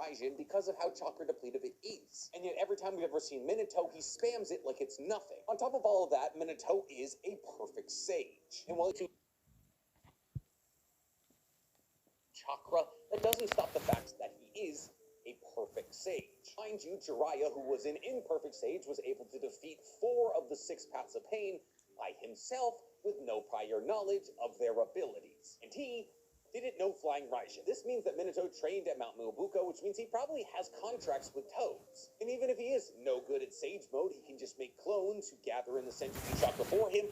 Raijin because of how chakra depletive it is. And yet every time we've ever seen Minato, he spams it like it's nothing. On top of all of that, Minato is a perfect sage. And while it's chakra, that doesn't stop the fact that he is a perfect sage. Mind you, Jiraiya, who was an imperfect sage, was able to defeat 4 of the 6 paths of pain by himself with no prior knowledge of their abilities. And he didn't know Flying Raijin. This means that Minato trained at Mount Muobuko, which means he probably has contracts with toads. And even if he is no good at sage mode, he can just make clones who gather in the Senjutsu chakra for him.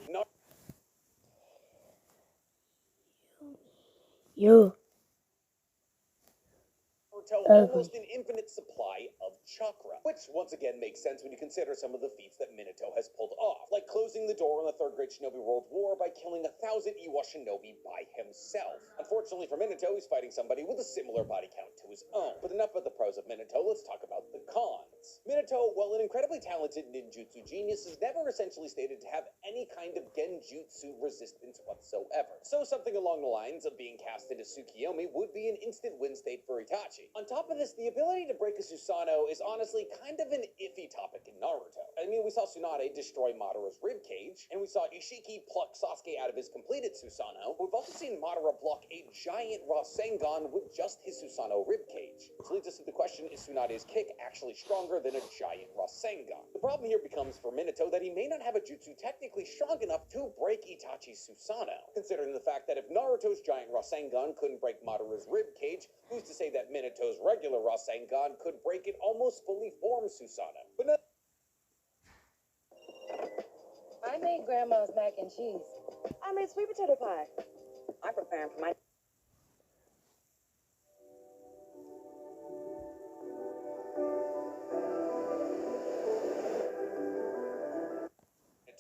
Almost an infinite supply of chakra, which once again makes sense when you consider some of the feats that Minato has pulled off, like closing the door on the Third Great Shinobi World War by killing 1,000 Iwa shinobi by himself. Unfortunately for Minato, he's fighting somebody with a similar body count to his own. But enough about the pros of Minato, let's talk about the cons. Minato, while an incredibly talented ninjutsu genius, is never essentially stated to have any kind of genjutsu resistance whatsoever. So something along the lines of being cast into Tsukiyomi would be an instant win state for Itachi. On top of this, the ability to break a Susanoo is honestly kind of an iffy topic in Naruto. I mean, we saw Tsunade destroy Madara's ribcage, and we saw Ishiki pluck Sasuke out of his completed Susanoo. We've also seen Madara block a giant Rasengan with just his Susanoo ribcage. Which leads us to the question, is Tsunade's kick actually stronger than a giant Rasengan? The problem here becomes for Minato that he may not have a jutsu technically strong enough to break Itachi's Susanoo. Considering the fact that if Naruto's giant Rasengan couldn't break Madara's ribcage, who's to say that Minato's regular Rasengan could break an almost fully formed Susanoo? But no. I made Grandma's mac and cheese. I made sweet potato pie. I'm preparing for my...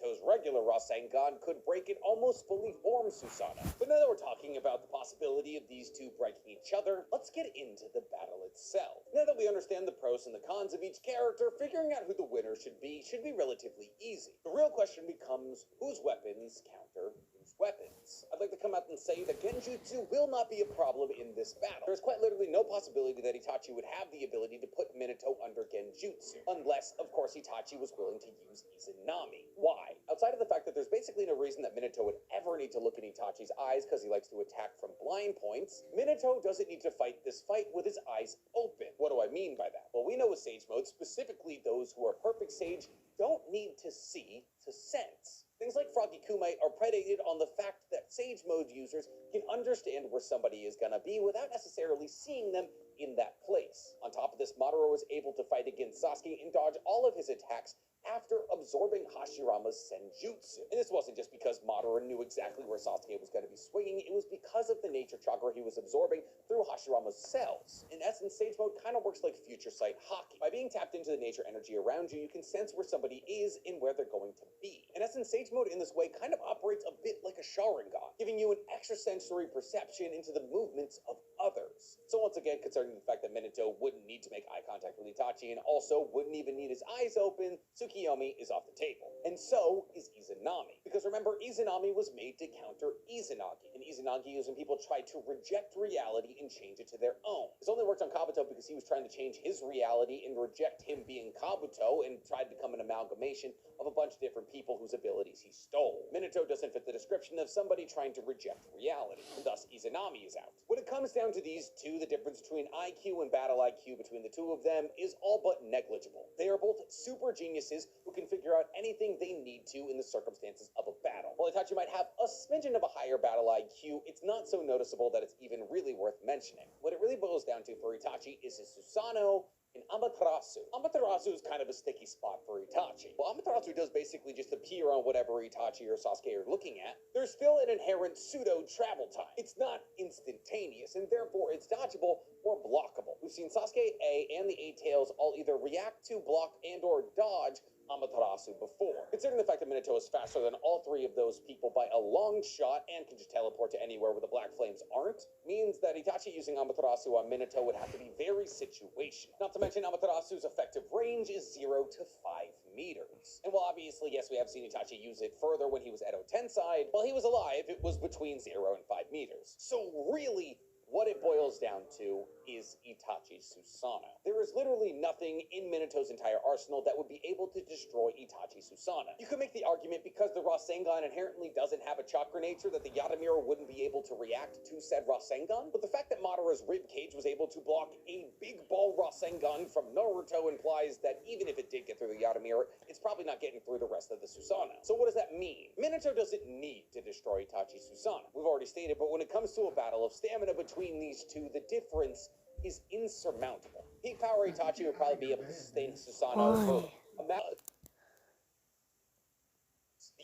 Minato's regular Rasengan could break an almost fully formed Susanoo. But now that we're talking about the possibility of these two breaking each other, let's get into the battle itself. Now that we understand the pros and the cons of each character, figuring out who the winner should be relatively easy. The real question becomes, whose weapons counter whose weapons? I'd like to come out and say that Genjutsu will not be a problem in this battle. There's quite literally no possibility that Itachi would have the ability to put Minato under Genjutsu, unless, of course, Itachi was willing to use Izanami. Why? Outside of the fact that there's basically no reason that Minato would ever need to look in Itachi's eyes because he likes to attack from blind points, Minato doesn't need to fight this fight with his eyes open. What do I mean by that? Well, we know with Sage Mode, specifically those who are perfect Sage, don't need to see to sense. Things like Froggy Kumite are predicated on the fact that Sage Mode users can understand where somebody is gonna be without necessarily seeing them in that place. On top of this, Madara was able to fight against Sasuke and dodge all of his attacks after absorbing Hashirama's Senjutsu. And this wasn't just because Madara knew exactly where Sasuke was going to be swinging, it was because of the nature chakra he was absorbing through Hashirama's cells. In essence, Sage Mode kind of works like future sight hockey. By being tapped into the nature energy around you, you can sense where somebody is and where they're going to be. In essence, Sage Mode in this way kind of operates a bit like a Sharingan, giving you an extrasensory perception into the movements of others. So once again, considering the fact that Minato wouldn't need to make eye contact with Itachi and also wouldn't even need his eyes open, Tsukiyomi is off the table. And so is Izanami. Because remember, Izanami was made to counter Izanagi. And Izanagi is when people try to reject reality and change it to their own. This only worked on Kabuto because he was trying to change his reality and reject him being Kabuto and tried to become an amalgamation of a bunch of different people whose abilities he stole. Minato doesn't fit the description of somebody trying to reject reality. And thus, Izanami is out. When it comes down to these two, the difference between IQ and battle IQ between the two of them is all but negligible. They are both super geniuses who can figure out anything they need to in the circumstances of a battle. While Itachi might have a smidgen of a higher battle IQ, it's not so noticeable that it's even really worth mentioning. What it really boils down to for Itachi is his Susanoo and Amaterasu. Amaterasu is kind of a sticky spot for Itachi. While Amaterasu does basically just appear on whatever Itachi or Sasuke are looking at, there's still an inherent pseudo travel time. It's not instantaneous, and therefore it's dodgeable or blockable. We've seen Sasuke A and the A-Tails all either react to, block, and or dodge Amaterasu before. Considering the fact that Minato is faster than all three of those people by a long shot and can just teleport to anywhere where the Black Flames aren't, means that Itachi using Amaterasu on Minato would have to be very situational. Not to mention Amaterasu's effective range is 0 to 5 meters. And while obviously, yes, we have seen Itachi use it further when he was Edo Tensei, while he was alive, it was between 0 and 5 meters. So really, what it boils down to is Itachi Susanoo. There is literally nothing in Minato's entire arsenal that would be able to destroy Itachi Susanoo. You could make the argument because the Rasengan inherently doesn't have a chakra nature that the Yatamura wouldn't be able to react to said Rasengan, but the fact that Madara's rib cage was able to block a big ball Rasengan from Naruto implies that even if it did get through the Yatamura, it's probably not getting through the rest of the Susanoo. So what does that mean? Minato doesn't need to destroy Itachi Susanoo. We've already stated, but when it comes to a battle of stamina between these two, the difference is insurmountable. Peak power Itachi would probably be able to sustain Susanoo for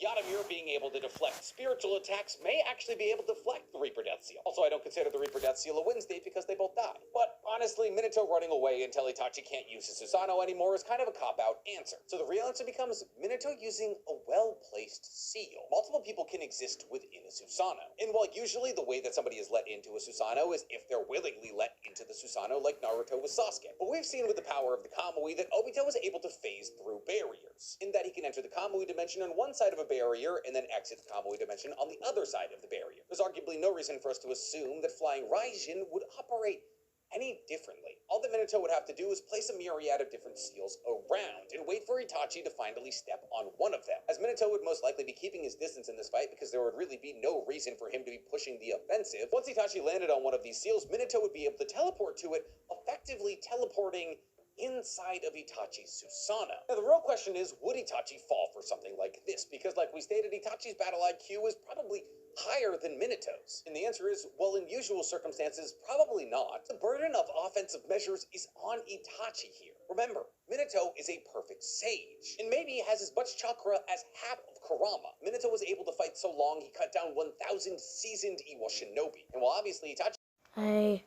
Yatamura being able to deflect spiritual attacks may actually be able to deflect the Reaper Death Seal. Also, I don't consider the Reaper Death Seal a win state because they both die. But honestly, Minato running away until Itachi can't use his Susanoo anymore is kind of a cop-out answer. So the real answer becomes Minato using a well-placed seal. Multiple people can exist within a Susanoo. And while usually the way that somebody is let into a Susanoo is if they're willingly let into the Susanoo like Naruto with Sasuke. But we've seen with the power of the Kamui that Obito is able to phase through barriers, in that he can enter the Kamui dimension on one side of a barrier and then exit the Kamui dimension on the other side of the barrier. There's arguably no reason for us to assume that flying Raijin would operate any differently. All that Minato would have to do is place a myriad of different seals around and wait for Itachi to finally step on one of them, as Minato would most likely be keeping his distance in this fight because there would really be no reason for him to be pushing the offensive. Once Itachi landed on one of these seals, Minato would be able to teleport to it, effectively teleporting inside of Itachi's Susanoo. Now the real question is, would Itachi fall for something like this? Because like we stated, Itachi's battle IQ is probably higher than Minato's. And the answer is, well, in usual circumstances, probably not. The burden of offensive measures is on Itachi here. Remember, Minato is a perfect sage, and maybe has as much chakra as half of Kurama. Minato was able to fight so long, he cut down 1,000 seasoned Iwa shinobi. And while obviously Itachi...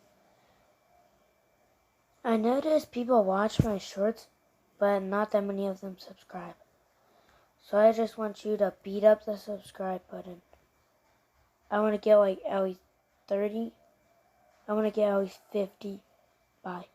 I notice people watch my shorts, but not that many of them subscribe. So I just want you to beat up the subscribe button. I want to get like at least 30. I want to get at least 50. Bye.